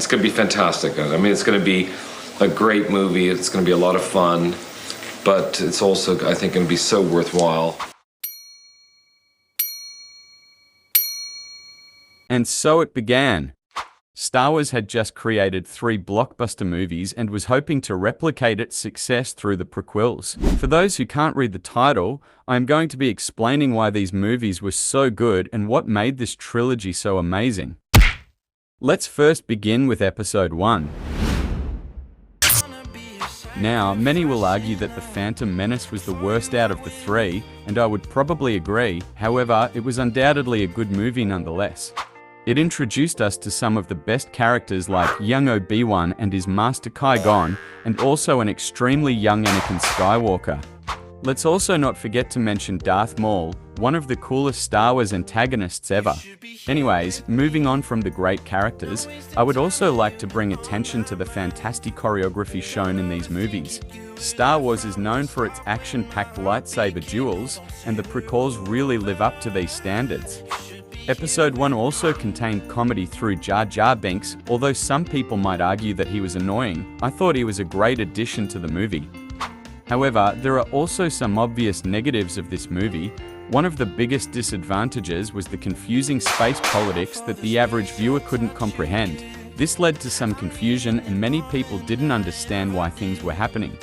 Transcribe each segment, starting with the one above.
It's going to be fantastic. I mean, it's going to be a great movie. It's going to be a lot of fun, but it's also, I think, going to be so worthwhile. And so it began. Star Wars had just created 3 blockbuster movies and was hoping to replicate its success through the prequels. For those who can't read the title, I am going to be explaining why these movies were so good and what made this trilogy so amazing. Let's first begin with Episode 1. Now, many will argue that The Phantom Menace was the worst out of the 3, and I would probably agree. However, it was undoubtedly a good movie nonetheless. It introduced us to some of the best characters like young Obi-Wan and his master Qui-Gon, and also an extremely young Anakin Skywalker. Let's also not forget to mention Darth Maul, one of the coolest Star Wars antagonists ever. Anyways, moving on from the great characters, I would also like to bring attention to the fantastic choreography shown in these movies. Star Wars is known for its action-packed lightsaber duels, and the prequels really live up to these standards. Episode 1 also contained comedy through Jar Jar Binks. Although some people might argue that he was annoying, I thought he was a great addition to the movie. However, there are also some obvious negatives of this movie. One of the biggest disadvantages was the confusing space politics that the average viewer couldn't comprehend. This led to some confusion and many people didn't understand why things were happening.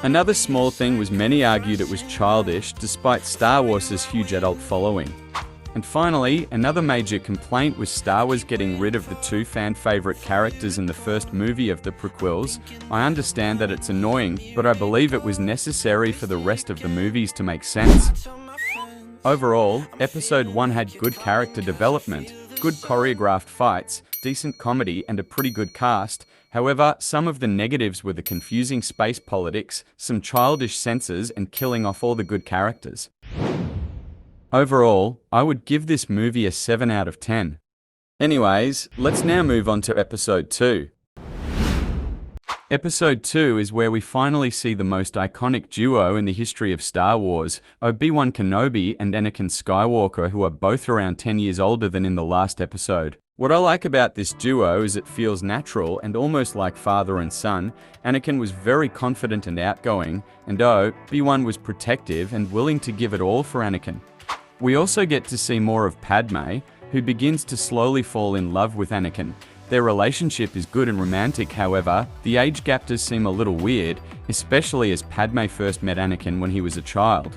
Another small thing was many argued it was childish despite Star Wars' huge adult following. And finally, another major complaint was Star Wars getting rid of the 2 fan-favorite characters in the first movie of the prequels. I understand that it's annoying, but I believe it was necessary for the rest of the movies to make sense. Overall, Episode 1 had good character development, good choreographed fights, decent comedy, and a pretty good cast. However, some of the negatives were the confusing space politics, some childish censors, and killing off all the good characters. Overall, I would give this movie a 7 out of 10. Anyways, let's now move on to Episode 2. Episode 2 is where we finally see the most iconic duo in the history of Star Wars, Obi-Wan Kenobi and Anakin Skywalker, who are both around 10 years older than in the last episode. What I like about this duo is it feels natural and almost like father and son. Anakin was very confident and outgoing, and Obi-Wan was protective and willing to give it all for Anakin. We also get to see more of Padme, who begins to slowly fall in love with Anakin. Their relationship is good and romantic, however, the age gap does seem a little weird, especially as Padme first met Anakin when he was a child.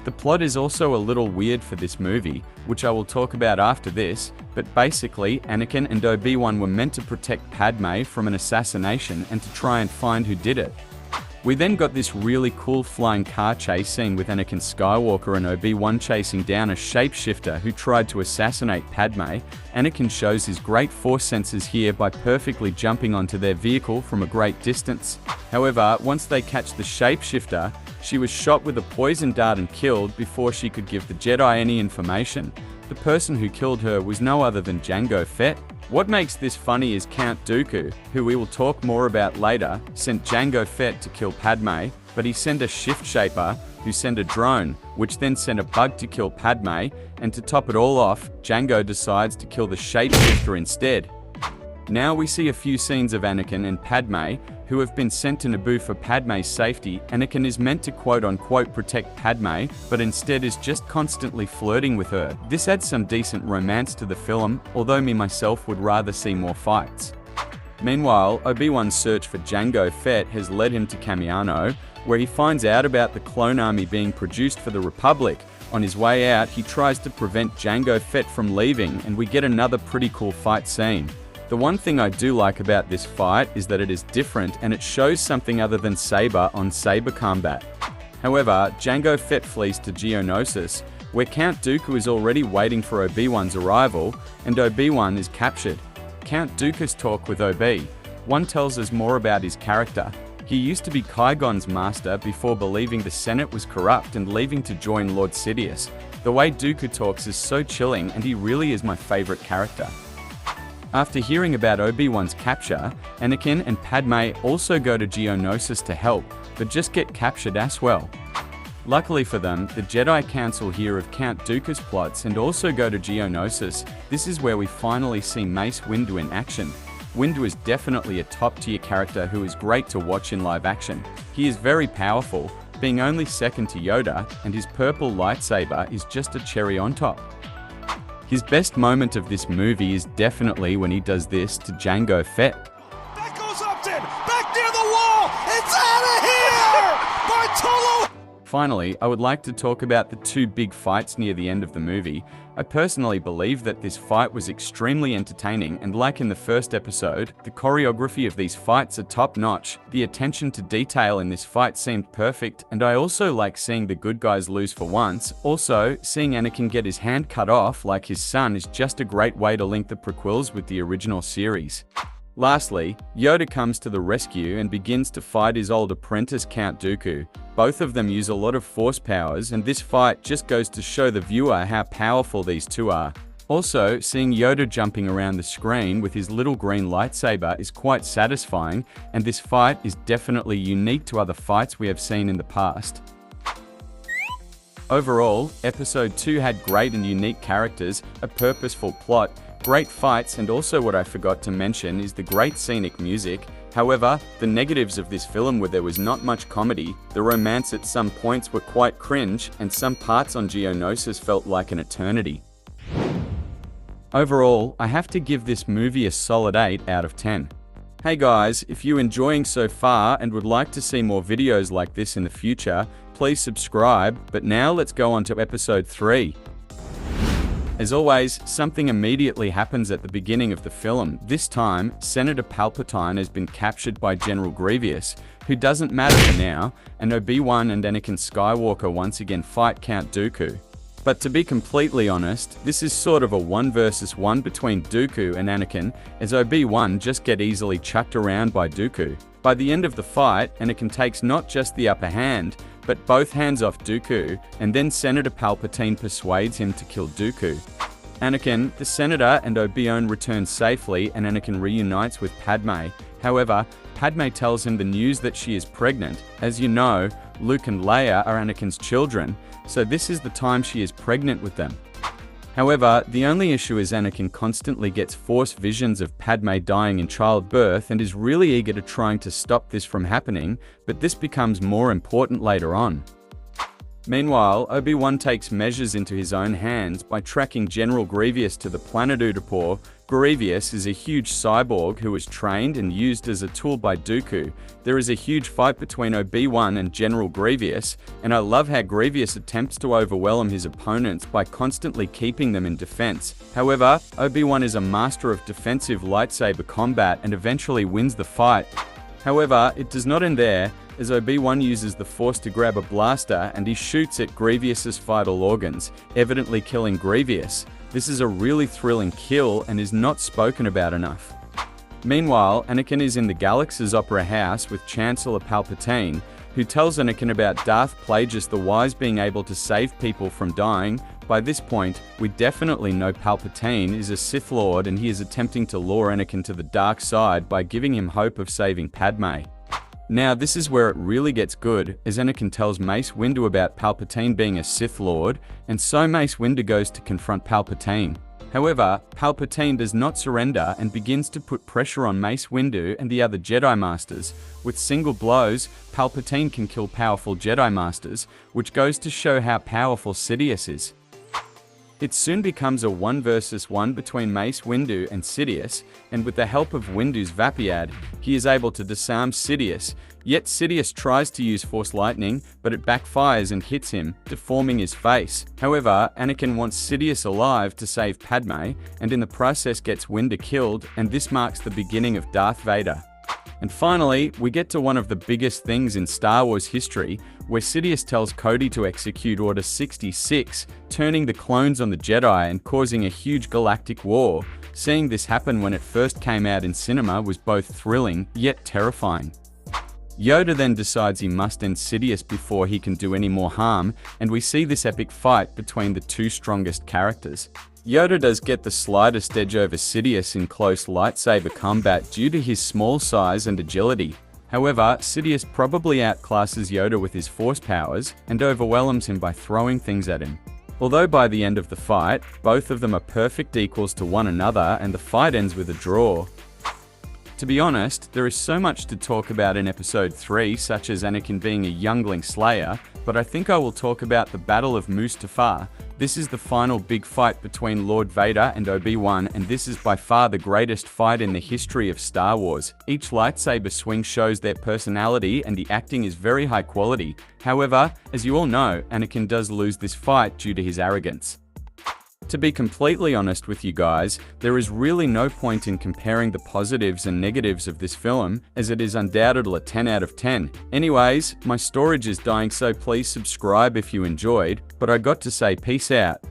The plot is also a little weird for this movie, which I will talk about after this, but basically, Anakin and Obi-Wan were meant to protect Padme from an assassination and to try and find who did it. We then got this really cool flying car chase scene with Anakin Skywalker and Obi-Wan chasing down a shapeshifter who tried to assassinate Padme. Anakin shows his great force senses here by perfectly jumping onto their vehicle from a great distance. However, once they catch the shapeshifter, she was shot with a poison dart and killed before she could give the Jedi any information. The person who killed her was no other than Jango Fett. What makes this funny is Count Dooku, who we will talk more about later, sent Jango Fett to kill Padme, but he sent a shift shaper who sent a drone, which then sent a bug to kill Padme, and to top it all off, Jango decides to kill the shapeshifter instead. Now we see a few scenes of Anakin and Padme, who have been sent to Naboo for Padme's safety. Anakin is meant to quote-unquote protect Padme, but instead is just constantly flirting with her. This adds some decent romance to the film, although me myself would rather see more fights. Meanwhile, Obi-Wan's search for Jango Fett has led him to Kamino, where he finds out about the clone army being produced for the Republic. On his way out, he tries to prevent Jango Fett from leaving, and we get another pretty cool fight scene. The one thing I do like about this fight is that it is different and it shows something other than saber on saber combat. However, Jango Fett flees to Geonosis, where Count Dooku is already waiting for Obi-Wan's arrival, and Obi-Wan is captured. Count Dooku's talk with Obi-Wan tells us more about his character. He used to be Qui-Gon's master before believing the Senate was corrupt and leaving to join Lord Sidious. The way Dooku talks is so chilling, and he really is my favorite character. After hearing about Obi-Wan's capture, Anakin and Padme also go to Geonosis to help, but just get captured as well. Luckily for them, the Jedi Council hear of Count Dooku's plots and also go to Geonosis. This is where we finally see Mace Windu in action. Windu is definitely a top-tier character who is great to watch in live action. He is very powerful, being only second to Yoda, and his purple lightsaber is just a cherry on top. His best moment of this movie is definitely when he does this to Jango Fett. That goes Upton! Back near the wall! It's out of here! Bartolo! Finally, I would like to talk about the two big fights near the end of the movie. I personally believe that this fight was extremely entertaining, and like in the first episode, the choreography of these fights are top-notch. The attention to detail in this fight seemed perfect, and I also like seeing the good guys lose for once. Also, seeing Anakin get his hand cut off like his son is just a great way to link the prequels with the original series. Lastly, Yoda comes to the rescue and begins to fight his old apprentice Count Dooku. Both of them use a lot of force powers, and this fight just goes to show the viewer how powerful these two are. Also, seeing Yoda jumping around the screen with his little green lightsaber is quite satisfying, and this fight is definitely unique to other fights we have seen in the past. Overall, Episode 2 had great and unique characters, a purposeful plot, great fights, and also what I forgot to mention is the great scenic music. However, the negatives of this film were there was not much comedy, the romance at some points were quite cringe, and some parts on Geonosis felt like an eternity. Overall, I have to give this movie a solid 8 out of 10. Hey guys, if you're enjoying so far and would like to see more videos like this in the future, please subscribe, but now let's go on to Episode 3. As always, something immediately happens at the beginning of the film. This time, Senator Palpatine has been captured by General Grievous, who doesn't matter for now, and Obi-Wan and Anakin Skywalker once again fight Count Dooku. But to be completely honest, this is sort of a 1 versus 1 between Dooku and Anakin, as Obi-Wan just get easily chucked around by Dooku. By the end of the fight, Anakin takes not just the upper hand, but both hands off Dooku, and then Senator Palpatine persuades him to kill Dooku. Anakin, the Senator, and Obi-Wan return safely, and Anakin reunites with Padme. However, Padme tells him the news that she is pregnant. As you know, Luke and Leia are Anakin's children, so this is the time she is pregnant with them. However, the only issue is Anakin constantly gets force visions of Padme dying in childbirth and is really eager to trying to stop this from happening, but this becomes more important later on. Meanwhile, Obi-Wan takes measures into his own hands by tracking General Grievous to the planet Utapau. Grievous is a huge cyborg who was trained and used as a tool by Dooku. There is a huge fight between Obi-Wan and General Grievous, and I love how Grievous attempts to overwhelm his opponents by constantly keeping them in defense. However, Obi-Wan is a master of defensive lightsaber combat and eventually wins the fight. However, it does not end there, as Obi-Wan uses the Force to grab a blaster and he shoots at Grievous's vital organs, evidently killing Grievous. This is a really thrilling kill and is not spoken about enough. Meanwhile, Anakin is in the Galaxy's Opera House with Chancellor Palpatine, who tells Anakin about Darth Plagueis the Wise being able to save people from dying. By this point, we definitely know Palpatine is a Sith Lord and he is attempting to lure Anakin to the dark side by giving him hope of saving Padme. Now this is where it really gets good, as Anakin tells Mace Windu about Palpatine being a Sith Lord, and so Mace Windu goes to confront Palpatine. However, Palpatine does not surrender and begins to put pressure on Mace Windu and the other Jedi Masters. With single blows, Palpatine can kill powerful Jedi Masters, which goes to show how powerful Sidious is. It soon becomes a 1 versus 1 between Mace Windu and Sidious, and with the help of Windu's Vapiad, he is able to disarm Sidious. Yet Sidious tries to use Force Lightning, but it backfires and hits him, deforming his face. However, Anakin wants Sidious alive to save Padme, and in the process gets Windu killed, and this marks the beginning of Darth Vader. And finally, we get to one of the biggest things in Star Wars history, where Sidious tells Cody to execute Order 66, turning the clones on the Jedi and causing a huge galactic war. Seeing this happen when it first came out in cinema was both thrilling, yet terrifying. Yoda then decides he must end Sidious before he can do any more harm, and we see this epic fight between the two strongest characters. Yoda does get the slightest edge over Sidious in close lightsaber combat due to his small size and agility. However, Sidious probably outclasses Yoda with his force powers and overwhelms him by throwing things at him. Although by the end of the fight, both of them are perfect equals to one another and the fight ends with a draw. To be honest, there is so much to talk about in Episode 3, such as Anakin being a youngling slayer, but I think I will talk about the Battle of Mustafar. This is the final big fight between Lord Vader and Obi-Wan, and this is by far the greatest fight in the history of Star Wars. Each lightsaber swing shows their personality, and the acting is very high quality. However, as you all know, Anakin does lose this fight due to his arrogance. To be completely honest with you guys, there is really no point in comparing the positives and negatives of this film, as it is undoubtedly a 10 out of 10. Anyways, my storage is dying, so please subscribe if you enjoyed, but I got to say peace out.